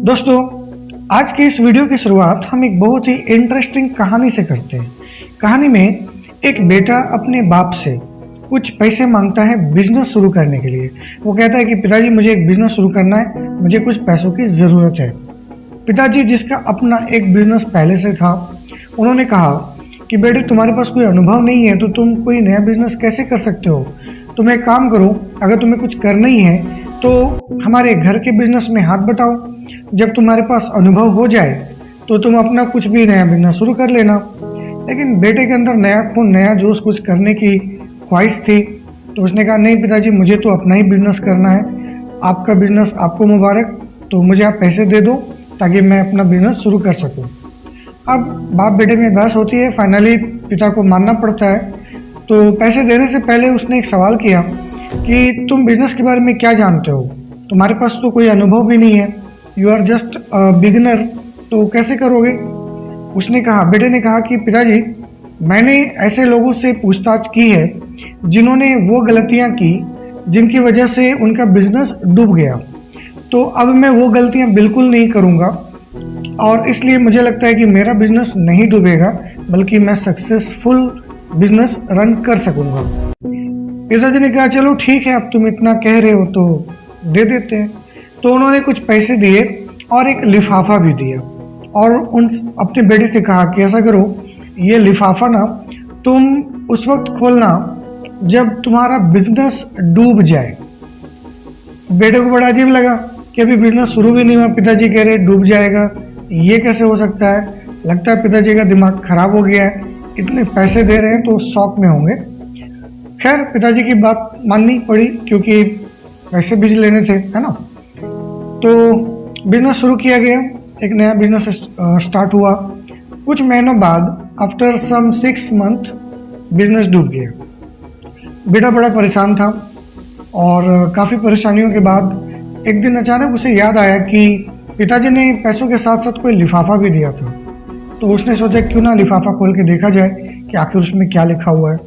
दोस्तों, आज की इस वीडियो की शुरुआत हम एक बहुत ही इंटरेस्टिंग कहानी से करते हैं। कहानी में एक बेटा अपने बाप से कुछ पैसे मांगता है बिजनेस शुरू करने के लिए। वो कहता है कि पिताजी मुझे एक बिजनेस शुरू करना है, मुझे कुछ पैसों की ज़रूरत है। पिताजी जिसका अपना एक बिजनेस पहले से था, उन्होंने कहा कि बेटे तुम्हारे पास कोई अनुभव नहीं है तो तुम कोई नया बिजनेस कैसे कर सकते हो। तुम एक काम करो, अगर तुम्हें कुछ करना ही है तो हमारे घर के बिजनेस में हाथ बटाओ। जब तुम्हारे पास अनुभव हो जाए तो तुम अपना कुछ भी नया बिजनेस शुरू कर लेना। लेकिन बेटे के अंदर नया खून, नया जोश, कुछ करने की ख्वाहिश थी। तो उसने कहा नहीं पिताजी, मुझे तो अपना ही बिजनेस करना है। आपका बिजनेस आपको मुबारक, तो मुझे आप पैसे दे दो ताकि मैं अपना बिजनेस शुरू कर सकूं। अब बाप बेटे में बहस होती है, फाइनली पिता को मानना पड़ता है। तो पैसे देने से पहले उसने एक सवाल किया कि तुम बिजनेस के बारे में क्या जानते हो, तुम्हारे पास तो कोई अनुभव भी नहीं है, यू आर जस्ट बिगिनर, तो कैसे करोगे। उसने कहा, बेटे ने कहा कि पिताजी मैंने ऐसे लोगों से पूछताछ की है जिन्होंने वो गलतियां की जिनकी वजह से उनका बिजनेस डूब गया। तो अब मैं वो गलतियां बिल्कुल नहीं करूंगा और इसलिए मुझे लगता है कि मेरा बिजनेस नहीं डूबेगा, बल्कि मैं सक्सेसफुल बिजनेस रन कर सकूंगा। पिताजी ने कहा चलो ठीक है, अब तुम इतना कह रहे हो तो दे देते हैं। तो उन्होंने कुछ पैसे दिए और एक लिफाफा भी दिया और उन अपने बेटे से कहा कि ऐसा करो, ये लिफाफा ना तुम उस वक्त खोलना जब तुम्हारा बिजनेस डूब जाए। बेटे को बड़ा अजीब लगा कि अभी बिजनेस शुरू भी नहीं हुआ, पिताजी कह रहे डूब जाएगा, ये कैसे हो सकता है। लगता है पिताजी का दिमाग खराब हो गया है, इतने पैसे दे रहे हैं तो शौक में होंगे। खैर पिताजी की बात माननी पड़ी क्योंकि पैसे भी लेने थे, है ना। तो बिजनेस शुरू किया गया, एक नया बिजनेस स्टार्ट हुआ। कुछ महीनों बाद आफ्टर सम 6 मंथ बिजनेस डूब गया। बेटा बड़ा परेशान था और काफ़ी परेशानियों के बाद एक दिन अचानक उसे याद आया कि पिताजी ने पैसों के साथ साथ कोई लिफाफा भी दिया था। तो उसने सोचा क्यों ना लिफाफा खोल के देखा जाए कि आखिर उसमें क्या लिखा हुआ है।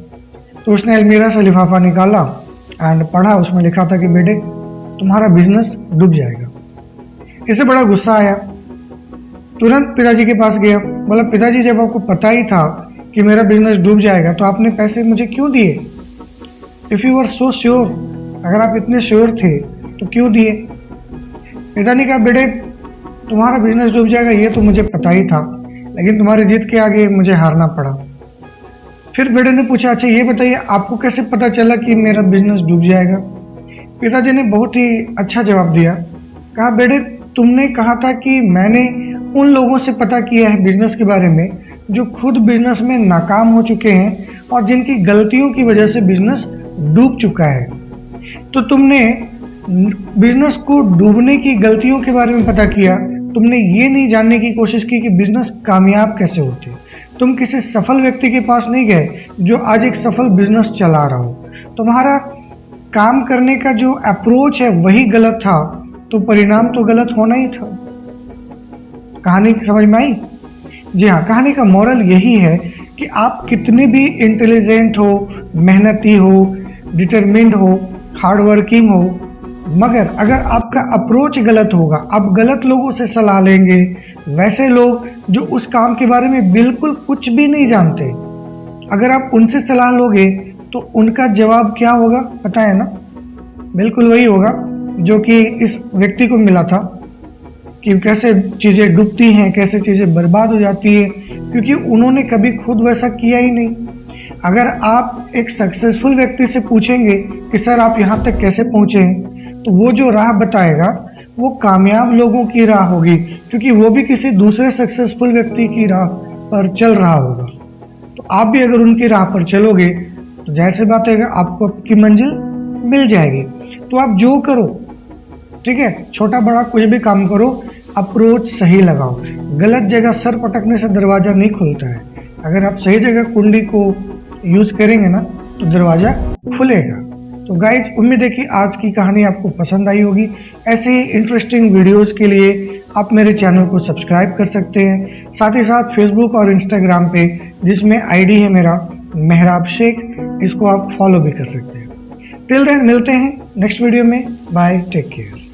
तो उसने अलमीरा से लिफाफा निकाला एंड पढ़ा। उसमें लिखा था कि बेटे तुम्हारा बिजनेस डूब जाएगा। इसे बड़ा गुस्सा आया, तुरंत पिताजी के पास गया, बोला पिताजी जब आपको पता ही था कि मेरा बिजनेस डूब जाएगा तो आपने पैसे मुझे क्यों दिए। If you are so sure, अगर आप इतने श्योर थे तो क्यों दिए। पिता ने कहा बेटे तुम्हारा बिजनेस डूब जाएगा ये तो मुझे पता ही था, लेकिन तुम्हारी जिद के आगे मुझे हारना पड़ा। फिर बेटे ने पूछा अच्छा ये बताइए आपको कैसे पता चला कि मेरा बिजनेस डूब जाएगा। पिताजी ने बहुत ही अच्छा जवाब दिया, कहा बेटे तुमने कहा था कि मैंने उन लोगों से पता किया है बिजनेस के बारे में जो खुद बिजनेस में नाकाम हो चुके हैं और जिनकी गलतियों की वजह से बिजनेस डूब चुका है। तो तुमने बिजनेस को डूबने की गलतियों के बारे में पता किया, तुमने ये नहीं जानने की कोशिश की कि बिजनेस कामयाब कैसे होते। तुम किसी सफल व्यक्ति के पास नहीं गए जो आज एक सफल बिजनेस चला रहा हो। तुम्हारा काम करने का जो अप्रोच है वही गलत था, तो परिणाम तो गलत होना ही था। कहानी समझ में आई? जी हाँ, कहानी का मोरल यही है कि आप कितने भी इंटेलिजेंट हो, मेहनती हो, डिटरमिन्ड हो, हार्ड वर्किंग हो, मगर अगर आपका अप्रोच गलत होगा, आप गलत लोगों से सलाह लेंगे, वैसे लोग जो उस काम के बारे में बिल्कुल कुछ भी नहीं जानते, अगर आप उनसे सलाह लोगे तो उनका जवाब क्या होगा पता है ना, बिल्कुल वही होगा जो कि इस व्यक्ति को मिला था कि कैसे चीज़ें डूबती हैं, कैसे चीज़ें बर्बाद हो जाती है, क्योंकि उन्होंने कभी खुद वैसा किया ही नहीं। अगर आप एक सक्सेसफुल व्यक्ति से पूछेंगे कि सर आप यहाँ तक कैसे पहुँचे हैं, तो वो जो राह बताएगा वो कामयाब लोगों की राह होगी, क्योंकि वो भी किसी दूसरे सक्सेसफुल व्यक्ति की राह पर चल रहा होगा। तो आप भी अगर उनकी राह पर चलोगे तो जाहिर सी बात है आपको आपकी मंजिल मिल जाएगी। तो आप जो करो, ठीक है, छोटा बड़ा कुछ भी काम करो, अप्रोच सही लगाओ। गलत जगह सर पटकने से दरवाज़ा नहीं खुलता है। अगर आप सही जगह कुंडी को यूज़ करेंगे ना तो दरवाज़ा खुलेगा। तो गाइज, उम्मीद है कि आज की कहानी आपको पसंद आई होगी। ऐसे ही इंटरेस्टिंग वीडियोस के लिए आप मेरे चैनल को सब्सक्राइब कर सकते हैं, साथ ही साथ फेसबुक और इंस्टाग्राम पे जिसमें आईडी है मेरा मेहराब शेख, इसको आप फॉलो भी कर सकते हैं। टिल देन मिलते हैं नेक्स्ट वीडियो में। Bye, take care.